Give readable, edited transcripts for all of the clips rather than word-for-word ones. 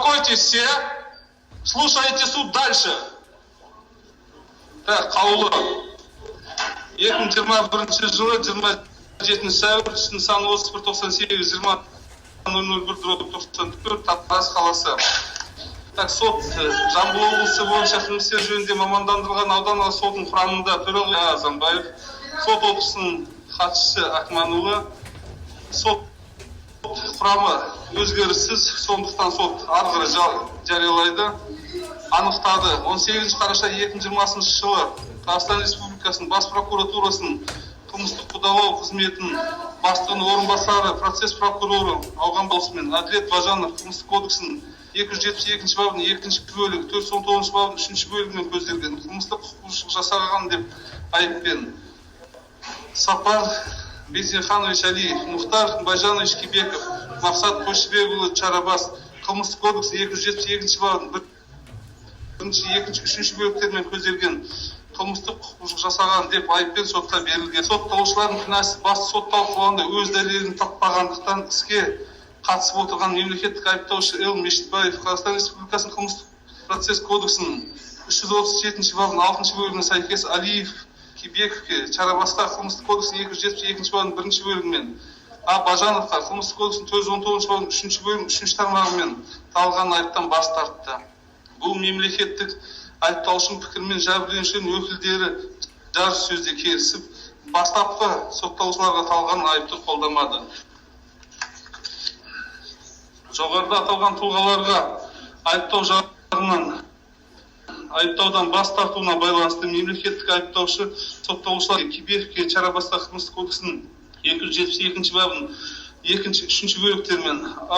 Успокойтесь все. Слушайте суд дальше. Так, қаулы. 2021 жылы 27 сәуір нысаны 3198-20-00-1-94 Тараз қаласы. Так, сот Жамбыл облысы бойынша қылмыстық істер жөнінде мамандандырылған аудандық сотының құрамында төраға Азамбаев, сот отырысының хатшысы Акманұлы, сот құрамы өзгеріссіз, сондықтан сот арғыры жариялайды. Анықтады. 18 қараша 2020 жылы Қазақстан Республикасының бас прокуратурасының қылмыстық қудалау қызметінің бастығының орынбасары, процесс прокуроры Алған Болысымен Әділет Бажанов қылмыстық кодексінің 272 бабының 2-ші бөлігі, 419 бабының 3-ші бөлігімен көзделген қылмыстық құқық бұзушылық жасаған деп айыппен Сапар Бейсенханович Алиев, Мұхтар Байжанович Кибеков, Мақсат Қойшыбекұлы Чарабас қылмыстық кодексінің 272 бабының 1-ші, 2-ші, 3-ші бөліктермен көзделген қылмыстық құқық бұзушылық жасаған деп айыппен сотқа берілген. Сотталушылардың кінәсі басты сот талқылауында өз дәлелін таппағандықтан іске қатысып отырған мемлекеттік айыптаушы Эл Мешітбаев Қазақстан Республикасының қылмыстық процесс кодексінің 337 бабының 6-ші бөлігіне сәйкес Алиев Кибековке, Чарабасқа қылмыстық кодексінің 272 бабының 1-ші бөлігімен, А. Бажановқа қылмыстық кодексінің 419 бабының 3-ші бөлігінің 3-ші тармағымен тағылған айыптан бас тартты. Бұл мемлекеттік айыптаушының пікірмен жәбірленушінің өкілдері жарыс сөзде келісіп, бастапқы сотталушыларға тағылған айыпты қолдамады. Жоғарыда аталған тұлғаларға айыптау жағынан айыптаудан бас тартуына байланысты мемлекеттік айыптаушы сотталушылар Кибековке, Чарабасқа қылмыстық кодексінің 272 бабының 2-ші, 3-ші бөліктермен, А.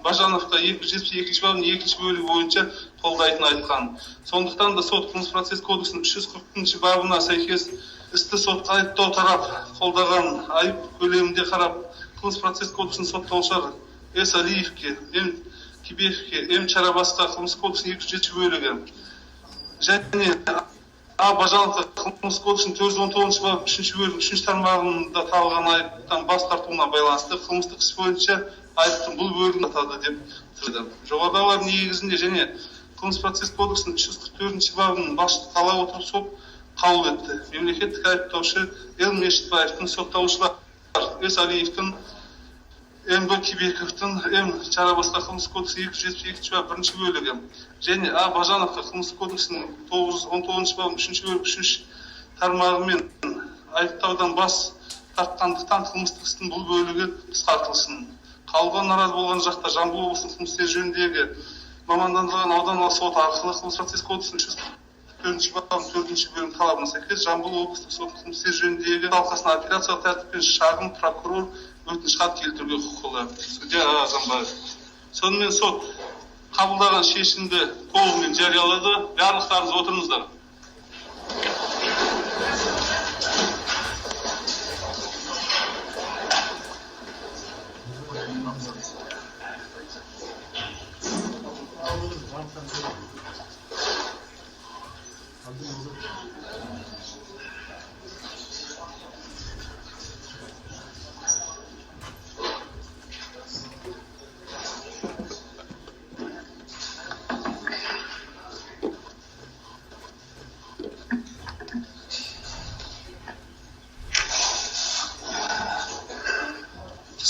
Бажановқа 272 бабының 2-ші бөлігі бойынша қолдайтын айтқан. Сондықтан да сот қылмыстық процесс кодексінің 340 бабына сәйкес істі сотқа айыптау тарап қолдаған айып көлемінде қарап қылмыстық процесс кодексінің сотталушылар С. Алиевке, М. Кибековке, М. Чарабасқа қылмыстық кодексінің 207 бөлігі және А. Бажановқа қылмыстық кодексінің 419 бабының 3-ші бөлігі 3-ші тармағында тағылған айыптан бас тартуына байланысты қылмыстық іс бойынша айыптың бұл бөлігін атады деп тұрды. Жоғарыдағылар негізінде және қылмыстық процесс кодексінің 344 бабының басты қала отырып сот қаулы етті. Мемлекеттік айыптаушы Эл Мешітбаевтың, сотталушылар С. Алиевтің, М. Кибековтың, М. Чарабасқа қылмыстық кодексінің 272 бабының 1-ші бөлігі және А. Бажановқа қылмыстық кодексінің 919 бабының 3-ші бөлігі 3-ші тармағымен айыптаудан бас тартқандықтан қылмыстық істің бұл бөлігі қысқартылсын. Қаулыға наразы болған жақта Жамбыл облысының қылмыстық істер жөніндегі мамандандырылған аудандық сот арқылы қылмыстық процесс кодексінің 4-ші бабының 4-ші бөлігінің талабына сәйкес Жамбыл облыстық сотының қылмыстық істер жөніндегі алқасына апелляциялық тәртіппен шағын прокурор өтініш хат келтіруге құқылы. Судья Азамбаев. Сонымен сот қабылдаған шешімді толығымен жариялады. Барлықтарыңыз отырыңыздар.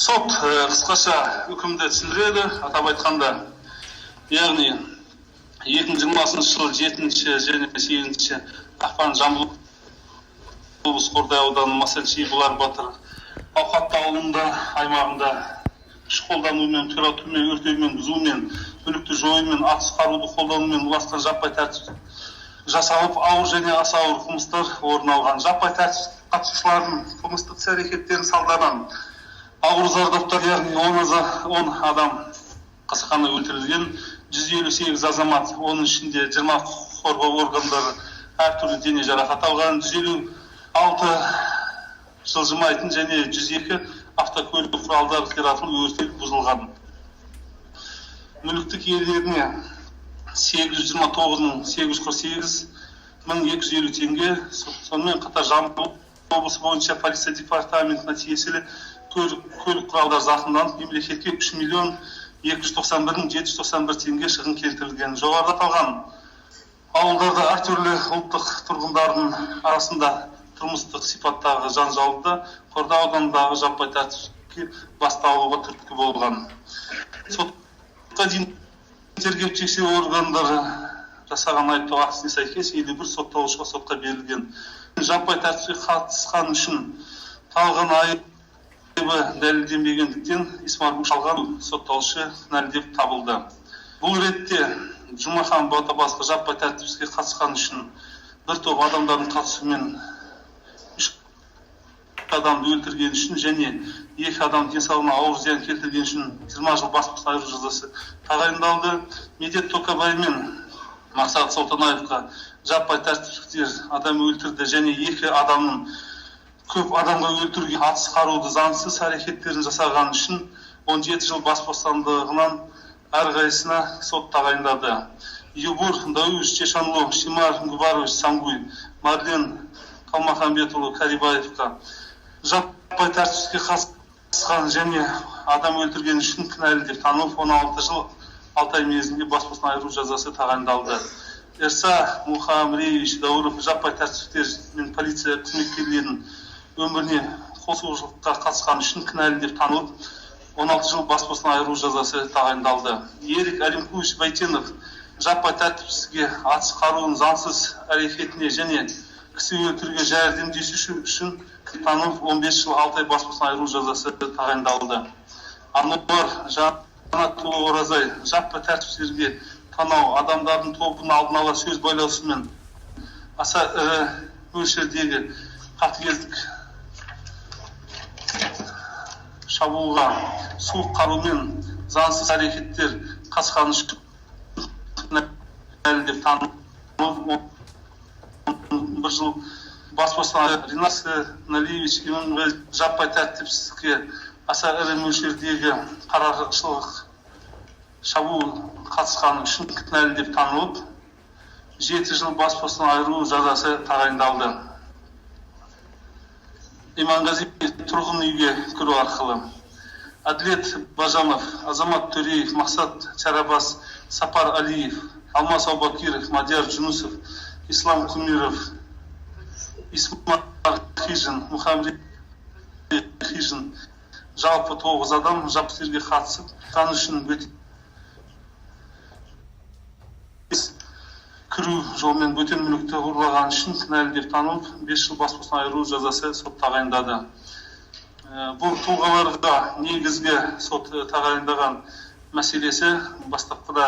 Сот қысқаша үкімді түсіндіреді. Атап айтқанда, яғни 2020 жылы 7-ші және 8-ші ақпан Жамбыл облысы Қордай ауданы Масанчи Бұлар Батыр ауқатты ауылында аймағында күш қолданумен, қиратумен, өртеумен, бұзумен, мүлікті жоюмен, атыс қаруды қолданумен ұласқан жаппай тәртіп жасалып, ауыр және аса ауыр қылмыстар орын алған. Жаппай тәртіп қатысушылардың қылмыстық іс-әрекеттерінің салдарынан ауыр зардаптар, яғни 10 адам қасақана өлтірілген, 158 азамат, оның ішінде 20 құқық қорғау органдары әртүрлі дене жарақат алған, 156 жылжымайтын және 102 автокөлік құралдары қиратылып өртеліп бұзылған. Мүліктік иелеріне 829.848.250 теңге, сонымен қатар Жамбыл облысы бойынша полиция департаментіне тиесілі көлік құралдар зақымданып, мемлекетке 3 291.791 теңге шығын келтірілген. Жоғарыда аталған ауылдарда әртүрлі ұлттық тұрғындардың арасында тұрмыстық сипаттағы жанжалды Қордай ауданындағы жаппай тәртіпке басталуға түрткі болған. Сотқа дейін тергеп-тексеру органдары жасаған айыптау актісіне сәйкес 51 сотталушыға сотқа берілген. Жаппай тәртіпке қатысқан үшін тағылған айыбы дәлелденбегендіктен Исмар Бушалған сотталушы кінәлі деп табылды. Бұл ретте Жұмахан Батабасқа жаппай тәртіпке қатысқан үшін бір топ адамдардың қатысуымен 3 адамды өлтірген үшін және 2 адам денсаулығына ауыр зиян келтірген үшін 20 жыл бас бостандығынан айыру жазасы тағайындалды. Медет Токабай мен Мақсат Солтанаевқа жаппай тәртіпсіздіктер адам өлтірді және 2 адамның көп адамға өлтіруге атыс қаруды заңсыз әрекеттерін жасаған үшін 17 жыл бас бостандығынан әрқайсысына сот тағайындады. Юбур Дауиш Чешанлу, Шимар Губарович Сангуй, Марлен Қалмаханбетұлы Карибаевқа жаппай тәртіпсіздікке қатысқан және адам өлтірген үшін кінәлі деп танылып 16 жыл 6 ай мерзімге бас бостандығынан айыру жазасы тағайындалды. Эрса Мухамриевич Дауров жаппай тәртіпсіздіктер мен полиция қызметкерлерінің өміріне қосушылыққа қатысқан үшін кінәлі деп танылып 16 жыл бас бостандығынан айыру жазасы тағайындалды. Ерик Алимкович Байтенов жаппай тәртіпсіздікке атыс қаруының заңсыз әрекетіне және кісі өлтіруге жәрдемдесуші үшін танылып 15 жыл 6 ай бас бостандығынан айыру жазасы тағайындалды. Ануар Жанатұлы Оразай жаппай тәртіпсіздіктерге танау адамдардың тобын алдын ала сөз байласумен аса ірі мөлшердегі қатыгездік шабуылға суық қарумен заңсыз әрекеттер қатысқаны үшін кінәлі деп танылып 1 жыл бас бостандығынан Ринат Налиевич жаппай тәртіпсіздікке аса ірі мөлшердегі қарақшылық шабуыл қатысқаны үшін кінәлі деп танылып 7 жыл бас бостандығынан айыру жазасы тағайындалды. Иманғазиев тұрғын үйге кіру арқылы Адлет Бажанов, Азамат Төреев, Мақсат Чарабас, Сапар Алиев, Алмас Аубакиров, Мадияр Жүнісов, Ислам Кумиров, Исмар Хижин, Мухаммед Хижин, жалпы 9 адам жапсырге қатысып, қан үшін кіру жолмен бөтен мүлікті ұрлаған үшін кінәлі деп танылып 5 жыл бас бостандығынан айыру жазасы сот тағайындады. Бұл тұлғаларға негізгі сот тағайындаған мәселесі бастапқыда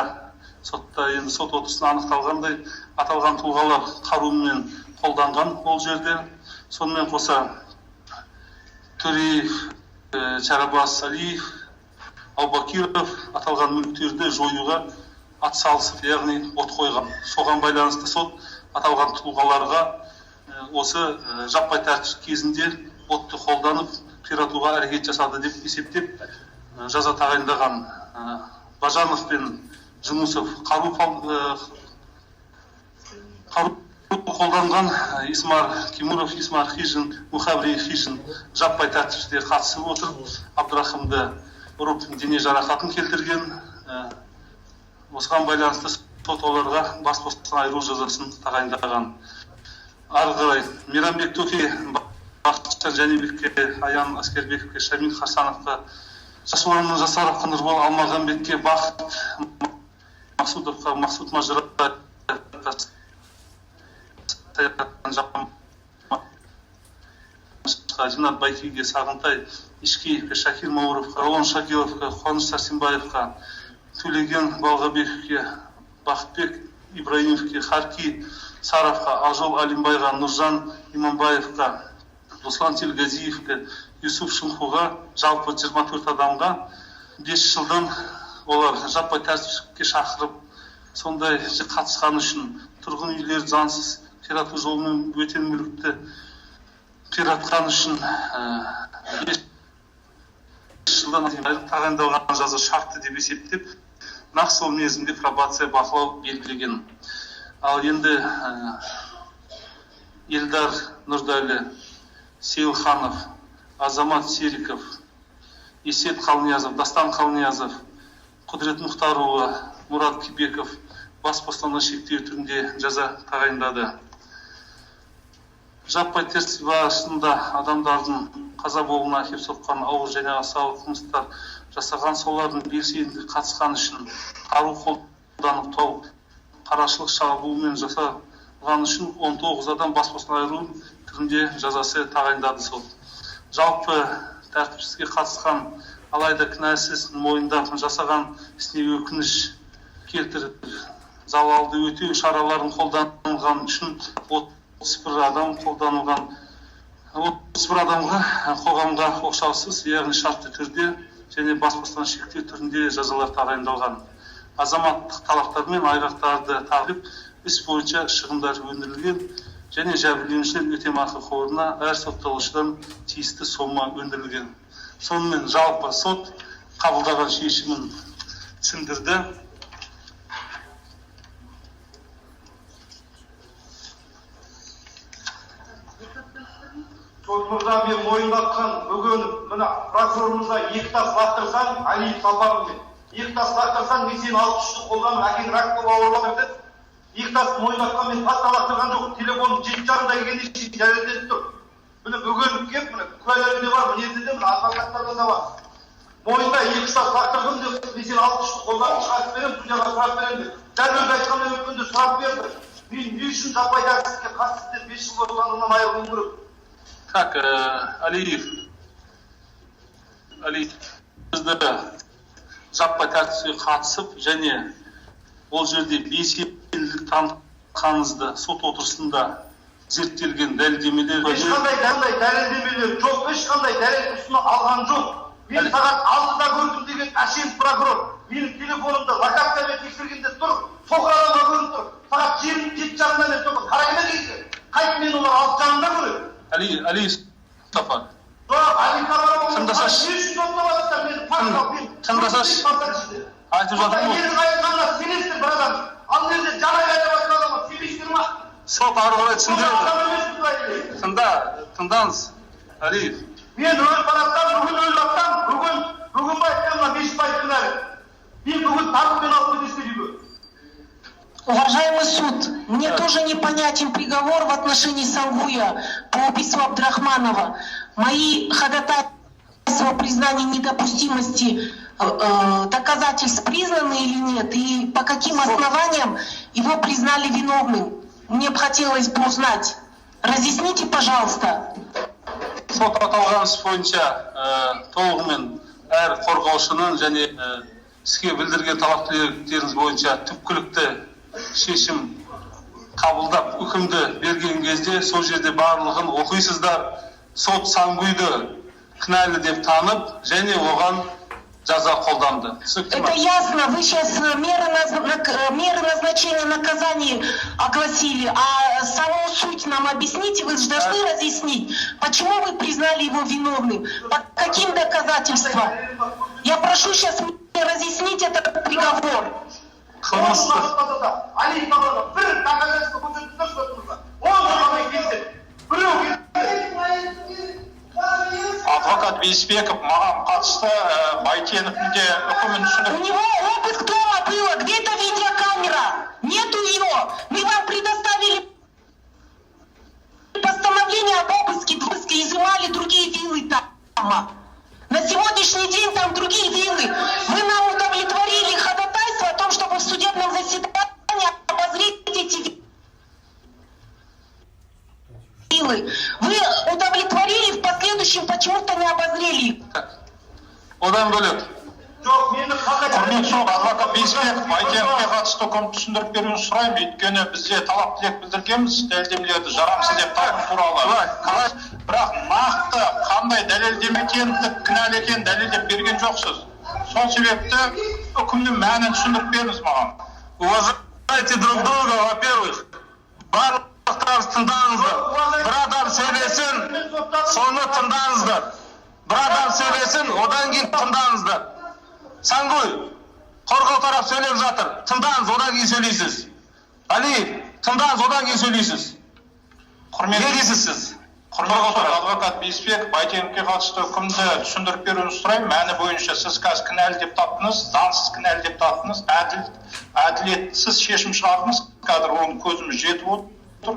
сотта енді сот отырысында анықталғандай аталған тұлғалар қарумен қолданған ол жерде. Сонымен қоса Төреев, Чарабас Алиев, Аубакиров аталған мүліктерді жоюға атсалысып, яғни от қойған. Соған байланысты сот аталған тұлғаларға осы жаппай тәртіп кезінде отты қолданып қиратуға әрекет жасады деп есептеп жаза тағайындаған. Бажанов пен Жүнісов қару қолданған, Исмар Кимуров, Исмар Хижин, Мухаммед Хижин жаппай тәртіпте қатысып отырып, Абдрахымды ұрып дене жарақатын келтірген. Осыған байланысты сот оларға бас бостандығынан айыру жазасын тағайындаған. Ары қарай Мейрамбек Төке, Бақытжан Жәнібекке, Аян Аскербековке, Шамил Хасановқа, Жасуранның Жасаровқа, Нұрбол Алмағамбетке, Бақыт Мақсудовқа, Мақсуд Мажыратқа, Жинат Байкеге, Сағынтай Ишкеевке, Шакир Мауровқа, Ролан Шакиловқа, Қуаныш Сәрсенбаевқа, Төлеген Балғабековке, Бақытбек Ибраимовке, Харки Саровқа, Ақжол Алимбайға, Нұржан Иманбаевқа, Руслан Телгазиевке, Юсуф Шымхуға, жалпы 24 адамға 5 жылдан олар жаппай тәртіпке шақырып, сондай қатысқан үшін тұрғын үйлер заңсыз қирату жолымен бөтен мүлікті қиратқан үшін 5 жылдан тағайындалған жаза шартты деп есептеп, нақ сол мерзімде пробация бақылау белгілеген. Ал енді Елдар Нұрдәлі, Сейілханов, Азамат Сериков, Есет Қалниязов, Дастан Қалниязов, Құдірет Мұхтарұлы, Мұрат Кебеков бас бостандығын шектеу түрінде жаза тағайындады. Жаппай теріс барысында адамдардың қаза болуына әкеп соққан ауыр және аса ауыр қылмыстар жасаған, солардың белсенді қатысқаны үшін қару қолданып тауып қарақшылық шабуылмен жасаған үшін 19 адам бас бостандығынан айыру түрінде жазасы тағайындады сот. Жалпы тәртіпсіздікке қатысқан, алайда кінәсіз мойындап жасаған ісіне өкініш келтіріп залалды өтеу шараларын қолданылған үшін 31 адам қолданылған, 31 адамға қоғамға оқшаусыз, яғни шартты түрде және бас бостандығын шектеу түрінде жазалар тағайындалған. Азаматтық талаптар мен айғақтарды тағып, іс бойынша шығындар өндірілген және жәбірленушілер өтемақы қорына әр сотталушыдан тиісті сома өндірілген. Сонымен жалпы сот қабылдаған шешімін түсіндірді. Сот мырза, мен мойындатқан бүгін мына прокурорымызға екі тас лақтырсаң, Алиев Сапаровмен, екі тас лақтырсаң, мен сені 63-ті қолданып, әкең рак болып ауырлап еді. Екі тас мойындатқан, мен патта лақтырған жоқ, телефоным 7:30-да келгенде шешіп дәлелденіп тұр. Міне бүгін кеп, міне куәлерінде бар, мінезде де, міне адвокаттарда да бар. Мойында екі тас лақтырдым деп, мен сені 63-ті қолданып шығарып беремін, судьяға сұрап беремін деп. Дәл өзі айтқандай өткенде сұрап берді. Мен не үшін жаппай тәртіпсіздікке қатысты 5 жыл бостандығынан айырылуым керек? Так, Алиев, бізді жаппай тәртіпсіздікке қатысып және ол жерде белсенділік танытқаныңызды сот отырысында зерттелген дәлелдемелер. Ешқандай дәлелдемелер жоқ, ешқандай дәлел ұсына алған жоқ. Мен сағат 6-да көрдім деген әшейін прокурор. Менің телефонымда локациямен тексергенде тұр, соқыр адамға көрініп тұр. Сағат 7:30-да мен тұрмын. Қараймын дейсің. Қайт мен олар алып жанында көреді. Алиев Сапар. Жоқ, Алиев Сапар. Тыңдасаш. Айтып жатырмын ғой. Менің айтқанына сенесіздер, бір адам. Ал жерде жарай айтып жатқан адамға сенбейсіздер ма? Сот ары қарай түсіндіреді. Тыңдаңыз, Алиев. Мен өліп бараттан, бүгін өліп аттан, бүгін байттан, бес байттан әлі. Мен бүгін тартымен алып кетесіздер үйге. Уважаемый суд, мне тоже непонятен приговор в отношении Сангуя по убийству Абдрахманова. Мои ходатайства признания недопустимости доказательств признаны или нет, и по каким основаниям его признали виновным. Мне бы хотелось бы узнать. Разъясните, пожалуйста. Сот аталған іс бойынша толығымен әр қорғаушының және іске білдірген талап тілектеріңіз бойынша түпкілікті шешім қабылдап үкімді берген кезде сол жерде барлығын оқисыздар. Сот Сангуйды кінәлі деп танып және оған жаза қолданды. Это ясно. Вы сейчас меры назначения наказаний огласили, а саму суть нам объясните, вы же должны разъяснить, почему вы признали его виновным, по каким доказательствам. Я прошу сейчас мне разъяснить этот приговор. Адвокат Бейсбеков маған қатысты Байтеновтің де үкімін түсініп. У него обыск дома было, где-то видеокамера, нету ее. Мы вам предоставили постановление об обыске, изымали другие виллы там. На сегодняшний день там другие виллы. Вы нам удовлетворили ходатайство о том, чтобы в судебном заседании обозреть эти виллы. Вы удовлетворили, в последующем почему-то не обозрели. Одан бөлек. Құрметті сот, адвокат Бейсбеков Байтеновке қатысты үкім түсіндіріп беруін сұраймын, өйткені бізде талап тілек білдіргенбіз, дәлелдемелерді жарамсыз деп табу туралы. Бірақ нақты қандай дәлелдеме екендік, кінәлі екенін дәлелдеп берген жоқсыз. Сол себепті үкімнің мәнін түсіндіріп беріңіз маған. Уважайте друг друга, во-первых. Барлықтарыңыз тыңдаңыздар. Бір адам сөйлесін, соны тыңдаңыздар. Бір адам сөйлесін, одан кейін тыңдаңыздар. Сангуй, қорғау тарап сөйлеп жатыр. Тыңдаңыз, одан кейін сөйлейсіз. Алиев, тыңдаңыз, одан кейін сөйлейсіз. Не дейсіз сіз? Құрметті сот, адвокат Бейсбек, Байтеновке қатысты үкімді түсіндіріп беруіңізді сұраймын. Мәні бойынша сіз қазір кінәлі деп таптыңыз, заңсыз кінәлі деп таптыңыз, әділетсіз шешім шығардыңыз. Қазір оның көзіміз жетіп отыр.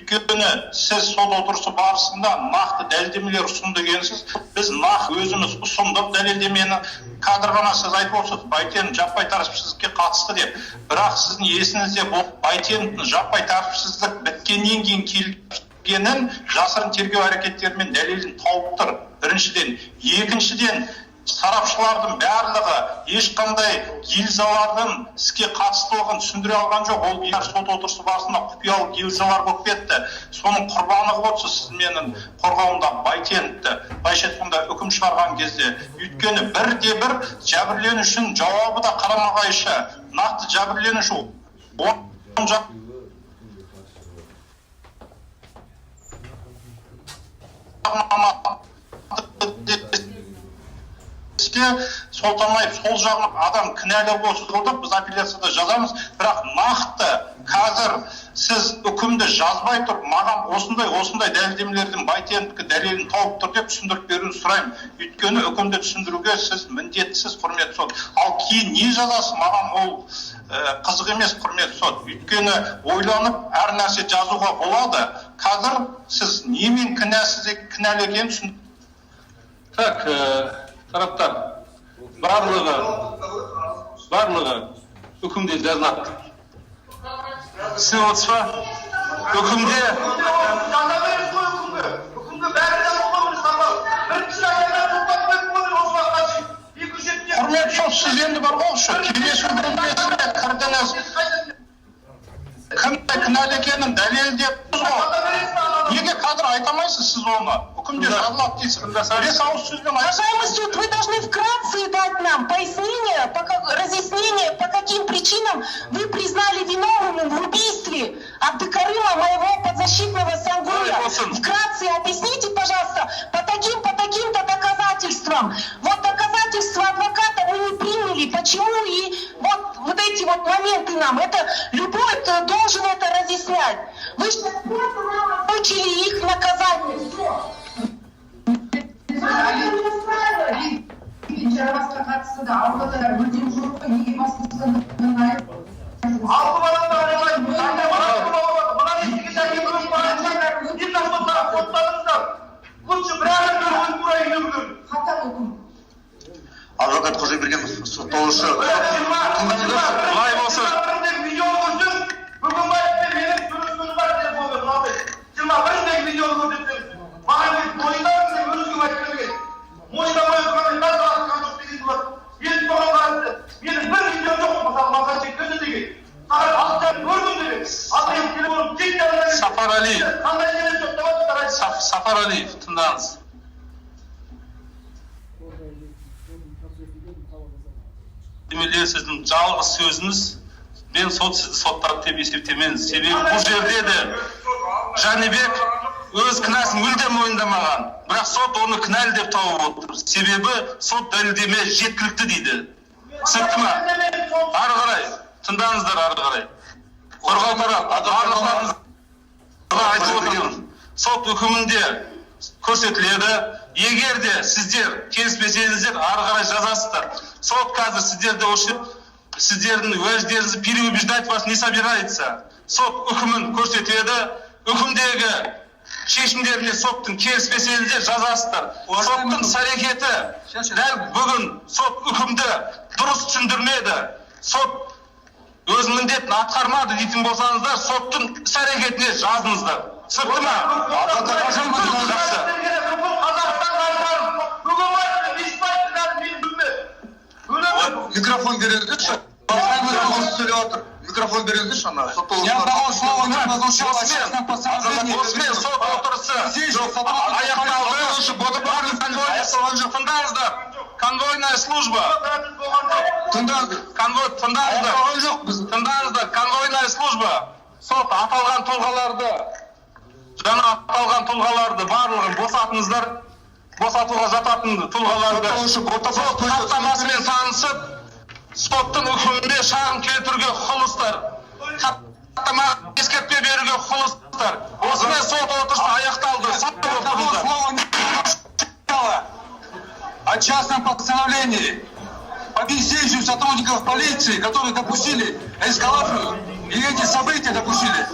Өйткені сіз сот отырысы барысында нақты дәлелдемелер ұсынды екенсіз. Біз нақты өзіміз ұсындық дәлелдемені. Қазір ғана сіз айтып отырсыз, Байтенов жаппай тәртіпсіздікке қатысты деп. Бірақ сіздің есіңізде бұл Байтеновтың жаппай тәртіпсіздік біткеннен кейін келгенін жасырын тергеу әрекеттерімен дәлелін тауып тұр. Біріншіден, екіншіден, сарапшылардың барлығы ешқандай гильзалардың іске қатыстылығын түсіндіре алған жоқ. Ол сот отырысы барысында құпиялы гильзалар болып кетті. Соның құрбаны болса сіз менің қорғауымда Байтеновті былайша айтқанда үкім шығарған кезде, өйткені бірде-бір жәбірленушінің жауабы да қарама-қайшы. Нақты жәбірленуші Солтанбаев сол жағын адам кінәлі болсылды, біз апелляцияда жазамыз, бірақ нақты қазір сіз үкімді жазбай тұр, маған осындай дәлелдемелердің Байтеновке дәлелін тауып тұр деп түсіндіріп беруіңізді сұраймын. Өйткені үкімді түсіндіруге сіз міндеттісіз, құрметті сот. Ал кейін не жазасыз, маған ол қызық емес, құрметті сот. Өйткені ойланып әр нәрсе жазуға болады. Қазір сіз немен кінәлі екенін түсіндіріп. Так, тараптар, барлығы үкімде жазылады. Түсініп отырсыз ба? Үкімде құрметті сот, сіз енді бар болшы, келесі бөлмесіне кірдіңіз. Кімді кінәлі екенін дәлелдеп неге қазір айтамайсыз сіз оны? Үкімде жазылады дейсіз. Бес ауыз сөзбен айтасыз. Уважаемый суд, вы должны вкратце дать нам пояснение, разъяснение, по каким причинам вы признали виновным в убийстве Абдыкарыма, моего подзащитного Сангуя. Вкратце объясните, пожалуйста, по таким-то доказательствам. Вот доказательства адвоката вы не приняли. Почему? И вот эти вот моменты нам. Это любой должен это разъяснять. Вы же научили их наказание. Жарабасқа қатысты да аулада өтеу жоқ қой, неге басқасынан Адвокат Қожаберген сотталушы. былай болсын. Сафар Алиев, тыңдаңыз. Демелер сіздің жалғыз сөзіңіз, мен сізді соттады деп есептемеңіз. Себебі бұл жерде де Жәнібек өз кінәсін мүлдем мойындамаған, бірақ сот оны кінәлі деп тауып отыр. Себебі сот дәлелдеме жеткілікті дейді. Түсінікті ме? Ары қарай, тыңдаңыздар ары қарай. Қорғау тарап, барлықтарыңызға айтып отырмын. Сот үкімінде көрсетіледі. Егер де сіздер келіспесеңіздер, ары қарай жазасыздар. Сот қазір сіздердің уәждеріңізді переубеждать вас не собирается. Сот үкімін көрсетеді. Үкімдегі шешімдеріне соттың келіспесеңіздер жазасыздар. Соттың іс-әрекеті дәл бүгін сот үкімді дұрыс түсіндірмеді. Сот өз міндетін атқармады дейтін болсаңыздар, соттың іс-әрекетіне жазыңыздар. Түсінікті ме? Микрофон беріңіздерші. Микрофон беріңіздерші ана. Осымен сот отырысы аяқталды. Тыңдаңыздар. Конвойная служба. Тыңдаңыздар. Конвойная служба. Сот аталған тұлғаларды барлығын босатыңыздар. Босатуға жататын тұлғаларды сот хаттамасымен танысып, соттың үкіміне шағым келтіруге құқылысыздар. Хаттама ескертпе беруге құқылысыздар. Осымен сот отырысы аяқталды. Того слова не было о частном постановлении по бездействию сотрудников полиции, которые допустили эскалацию и эти события допустили.